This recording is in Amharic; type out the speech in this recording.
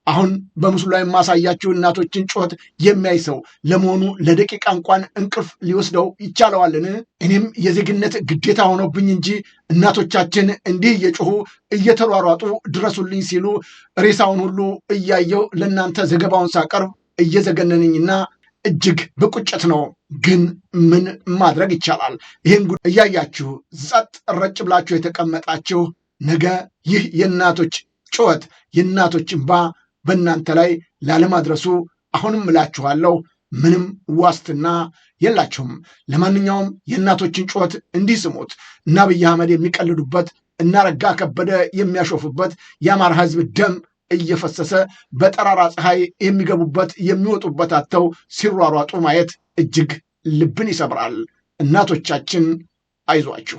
አሁን በምስሉ ላይ ማሳያችሁ እናቶችን ጩኸት የሚያይ ሰው ለመሆኑ ለደቂቃ እንኳን እንቅልፍ ሊወስደው ይቻለዋልን? እኔም የዜግነት ግዴታ ሆኖብኝ እንጂ እናቶቻችን እንዲህ እየጮሁ እየተሯሯጡ ድረሱልኝ ሲሉ ሬሳውን ሁሉ እያየው ለእናንተ ዘገባውን ሳቀርብ እየዘገነነኝና እጅግ በቁጭት ነው። ግን ምን ማድረግ ይቻላል? ይህን እያያችሁ ጸጥ ረጭ ብላችሁ የተቀመጣችሁ ነገ ይህ የእናቶች ጩኸት የእናቶች እንባ በእናንተ ላይ ላለማድረሱ አሁንም እላችኋለሁ ምንም ዋስትና የላችሁም። ለማንኛውም የእናቶችን ጩኸት እንዲህ ስሙት። እና አብይ አህመድ የሚቀልዱበት እና አረጋ ከበደ የሚያሾፉበት የአማራ ህዝብ ደም እየፈሰሰ በጠራራ ፀሐይ የሚገቡበት የሚወጡበት አጥተው ሲሯሯጡ ማየት እጅግ ልብን ይሰብራል። እናቶቻችን አይዟችሁ።